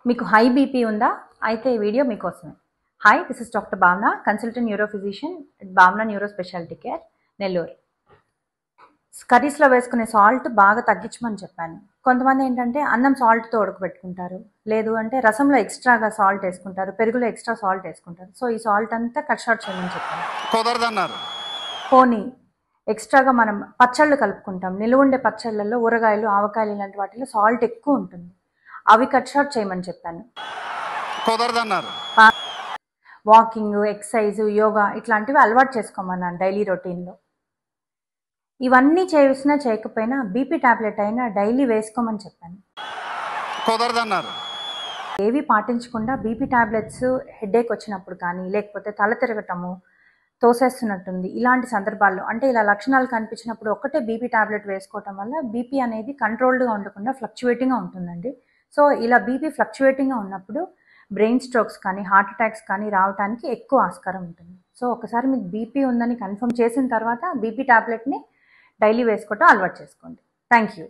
మీకు high BP ఉందా? అయితే ఈ వీడియో మీకోసమే. హాయ్, దిస్ ఇస్ డాక్టర్ భావన, కన్సల్టెంట్ న్యూరో ఫిజిషియన్ అట్ భావన న్యూరో స్పెషాలిటీ కేర్, నెల్లూరు. కర్రీస్లో వేసుకునే సాల్ట్ బాగా తగ్గించమని చెప్పాను. కొంతమంది ఏంటంటే అన్నం సాల్ట్తో ఉడకబెట్టుకుంటారు, లేదు అంటే రసంలో ఎక్స్ట్రాగా సాల్ట్ వేసుకుంటారు, పెరుగులో ఎక్స్ట్రా సాల్ట్ వేసుకుంటారు. సో ఈ సాల్ట్ అంతా కట్ షార్ట్ చేయమని చెప్పాను. కుదరదన్నారు. పోనీ ఎక్స్ట్రాగా మనం పచ్చళ్ళు కలుపుకుంటాం, నిలువ ఉండే పచ్చళ్ళల్లో ఊరగాయలు, ఆవకాయలు ఇలాంటి వాటిలో సాల్ట్ ఎక్కువ ఉంటుంది, అవి కట్ షార్ట్ చేయమని చెప్పాను. కుదరదన్నారు. వాకింగ్, ఎక్సర్సైజ్, యోగా ఇట్లాంటివి అలవాటు చేసుకోమన్నాను డైలీ రొటీన్లో. ఇవన్నీ చేసినా చేయకపోయినా బీపీ టాబ్లెట్ అయినా డైలీ వేసుకోమని చెప్పాను. కుదరదన్నారు. ఏవి పాటించకుండా బీపీ టాబ్లెట్స్ హెడేక్ వచ్చినప్పుడు కానీ, లేకపోతే తల తిరగటము, తోసేస్తున్నట్టుంది ఇలాంటి సందర్భాల్లో, అంటే ఇలా లక్షణాలు కనిపించినప్పుడు ఒక్కటే బీపీ టాబ్లెట్ వేసుకోవటం వల్ల బీపీ అనేది కంట్రోల్డ్గా ఉండకుండా ఫ్లక్చువేటింగ్గా ఉంటుందండి. సో ఇలా బీపీ ఫ్లక్చువేటింగ్గా ఉన్నప్పుడు బ్రెయిన్ స్ట్రోక్స్ కానీ, హార్ట్ అటాక్స్ కానీ రావడానికి ఎక్కువ ఆస్కారం ఉంటుంది. సో ఒకసారి మీకు బీపీ ఉందని కన్ఫర్మ్ చేసిన తర్వాత బీపీ టాబ్లెట్ని డైలీ వేసుకోవటం అలవాటు చేసుకోండి. Thank you.